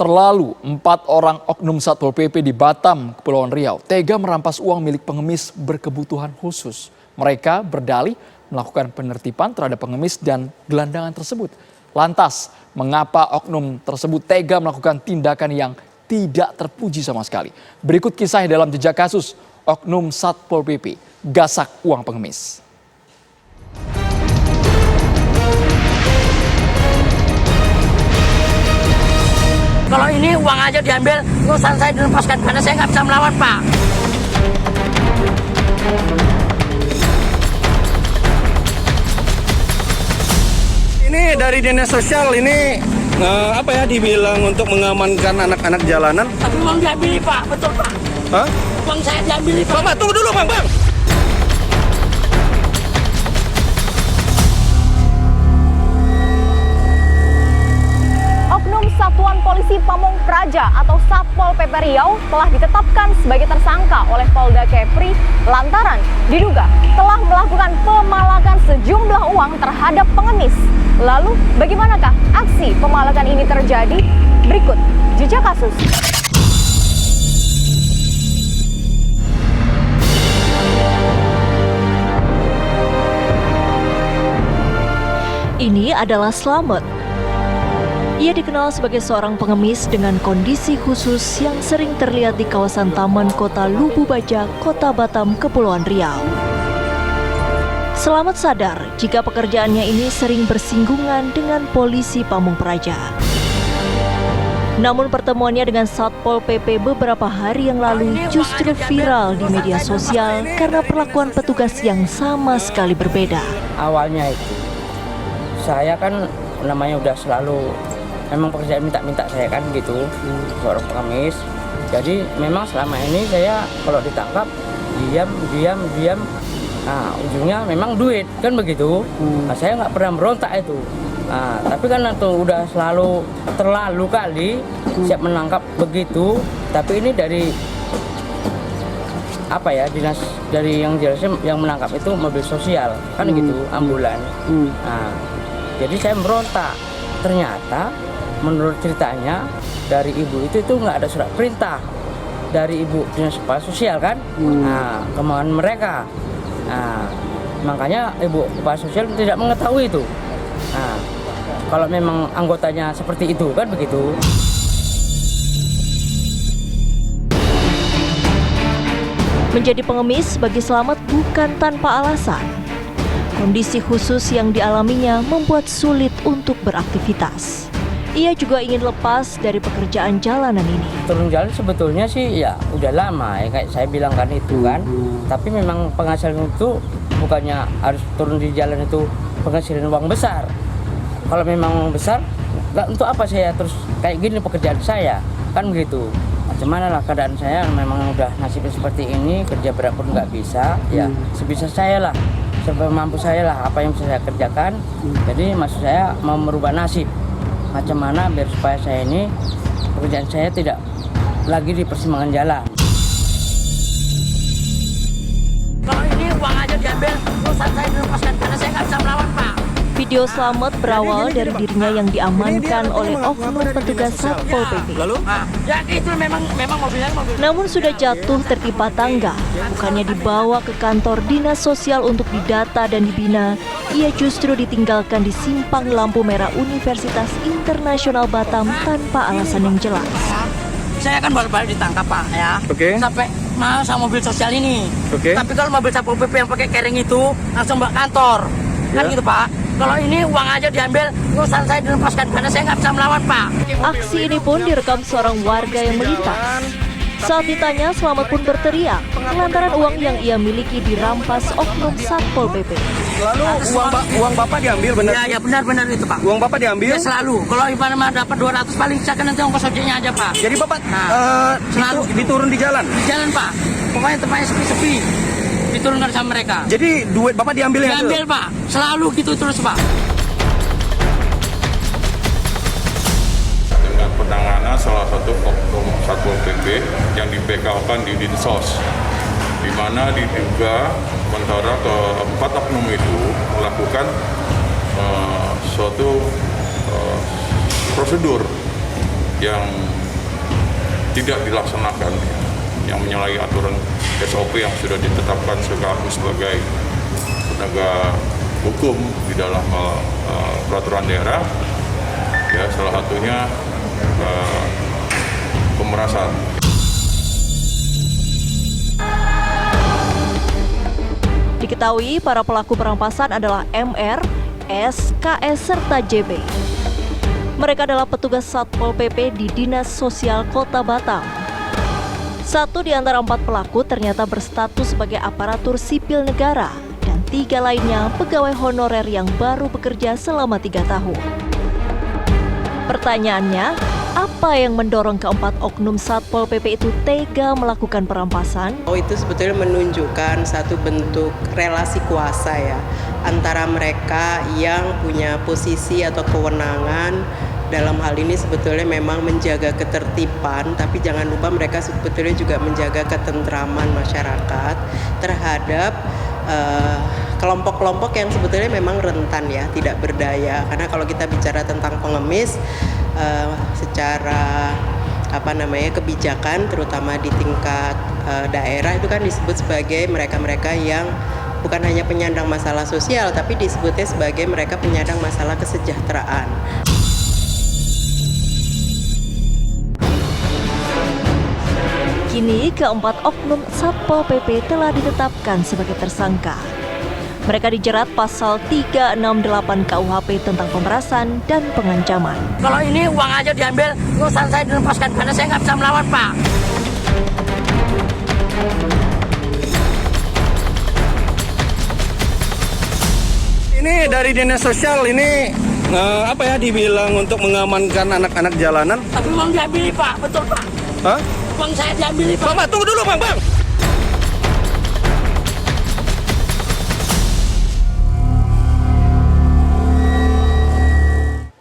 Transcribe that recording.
Terlalu, 4 orang oknum Satpol PP di Batam, Kepulauan Riau, tega merampas uang milik pengemis berkebutuhan khusus. Mereka berdalih melakukan penertiban terhadap pengemis dan gelandangan tersebut. Lantas, mengapa oknum tersebut tega melakukan tindakan yang tidak terpuji sama sekali? Berikut kisahnya dalam jejak kasus oknum Satpol PP gasak uang pengemis. Kalau ini uang aja diambil, urusan saya dilepaskan karena saya nggak bisa melawan, Pak. Ini dari dinas sosial ini dibilang untuk mengamankan anak-anak jalanan. Tapi uang diambil, Pak, betul, Pak. Hah? Uang saya diambil, Pak. Bapak tunggu dulu, Bang. Oknum Satuan Polisi Pamong Praja atau Satpol PP Riau telah ditetapkan sebagai tersangka oleh Polda Kepri lantaran diduga telah melakukan pemalakan sejumlah uang terhadap pengemis. Lalu bagaimanakah aksi pemalakan ini terjadi? Berikut jejak kasus. Ini adalah Slamet. Ia dikenal sebagai seorang pengemis dengan kondisi khusus yang sering terlihat di kawasan Taman Kota Lubu Baja, Kota Batam, Kepulauan Riau. Slamet sadar jika pekerjaannya ini sering bersinggungan dengan polisi Pamong Praja. Namun pertemuannya dengan Satpol PP beberapa hari yang lalu justru viral di media sosial karena perlakuan petugas yang sama sekali berbeda. Awalnya itu, saya kan namanya udah selalu memang pekerjaan minta-minta saya kan gitu, seorang pengemis. Jadi memang selama ini saya kalau ditangkap diam. Nah, ujungnya memang duit kan begitu. Nah, saya nggak pernah berontak itu. Nah, tapi kan itu udah terlalu kali siap menangkap begitu. Tapi ini dari dinas dari yang jelasnya yang menangkap itu mobil sosial kan gitu, ambulan. Nah, jadi saya berontak. Ternyata menurut ceritanya dari ibu itu nggak ada surat perintah dari ibu dinas kepala sosial kan. Nah, kemauan mereka. Nah, makanya ibu kepala sosial tidak mengetahui itu. Nah, kalau memang anggotanya seperti itu kan begitu. Menjadi pengemis bagi Slamet bukan tanpa alasan. Kondisi khusus yang dialaminya membuat sulit untuk beraktivitas. Ia juga ingin lepas dari pekerjaan jalanan ini. Turun jalan sebetulnya sih ya udah lama ya kayak saya bilang kan itu kan. Tapi memang penghasilan itu bukannya harus turun di jalan itu penghasilan uang besar. Kalau memang besar, untuk apa saya terus kayak gini pekerjaan saya kan begitu. Macam mana lah keadaan saya memang udah nasibnya seperti ini, kerja berat pun nggak bisa. Ya sebisa saya lah, semampu saya lah apa yang bisa saya kerjakan. Jadi maksud saya mau merubah nasib. Macam mana biar supaya saya ini pekerjaan saya tidak lagi di persimpangan jalan. Kalau ini uang aja diambil, urusan saya dilepaskan karena saya nggak bisa melawan, Pak. Video Slamet berawal dari dirinya yang diamankan oleh oknum petugas Satpol PP. Ya itu memang mobilnya mobil. Namun sudah jatuh tertimpa tangga, bukannya dibawa ke kantor dinas sosial untuk didata dan dibina, ia justru ditinggalkan di simpang lampu merah Universitas Internasional Batam tanpa alasan yang jelas. Saya kan baru-baru ditangkap, Pak, ya. Sampai mau sama mobil sosial ini. Tapi kalau mobil Satpol PP yang pakai kering itu langsung bawa kantor. Kan gitu, Pak. Kalau ini uang aja diambil, urusan saya dilepaskan karena saya nggak bisa melawan, Pak. Aksi ini pun direkam seorang warga yang melintas. Saat ditanya, Slamet pun berteriak lantaran uang yang ia miliki dirampas oknum Satpol PP. Lalu uang Bapak diambil benar? Ya benar itu, Pak. Uang Bapak diambil? Ya selalu. Kalau ibaratnya dapat 200 paling saya kan nanti ongkos ojeknya aja, Pak. Jadi Bapak selalu diturun di jalan? Di jalan, Pak. Pokoknya tempatnya sepi-sepi. Diturunkan sama mereka. Jadi duit Bapak diambil ya? Diambil, Pak. Selalu gitu terus, Pak. Dengan penanganan salah satu oknum Satpol PP yang di-BK-kan di Dinsos, di mana diduga antara keempat oknum itu melakukan suatu prosedur yang tidak dilaksanakan, yang menyalahi aturan SOP yang sudah ditetapkan sebagai penegak hukum di dalam peraturan daerah, ya salah satunya pemerasan. Diketahui para pelaku perampasan adalah MR, S, KS, serta JB. Mereka adalah petugas Satpol PP di Dinas Sosial Kota Batam. 1 di antara 4 pelaku ternyata berstatus sebagai aparatur sipil negara dan 3 lainnya pegawai honorer yang baru bekerja selama 3 tahun. Pertanyaannya, apa yang mendorong keempat oknum Satpol PP itu tega melakukan perampasan? Itu sebetulnya menunjukkan satu bentuk relasi kuasa ya antara mereka yang punya posisi atau kewenangan dalam hal ini sebetulnya memang menjaga ketertiban, tapi jangan lupa mereka sebetulnya juga menjaga ketentraman masyarakat terhadap kelompok-kelompok yang sebetulnya memang rentan ya, tidak berdaya. Karena kalau kita bicara tentang pengemis secara kebijakan terutama di tingkat daerah itu kan disebut sebagai mereka-mereka yang bukan hanya penyandang masalah sosial, tapi disebutnya sebagai mereka penyandang masalah kesejahteraan. Kini keempat oknum Satpol PP telah ditetapkan sebagai tersangka. Mereka dijerat pasal 368 KUHP tentang pemerasan dan pengancaman. Kalau ini uang aja diambil, urusan saya dilepaskan karena saya nggak bisa melawan, Pak. Ini dari dinas sosial ini dibilang untuk mengamankan anak-anak jalanan. Tapi uang diambil, Pak. Betul, Pak. Hah? Uang saya diambil, Pak. Bang, tunggu dulu, Bang.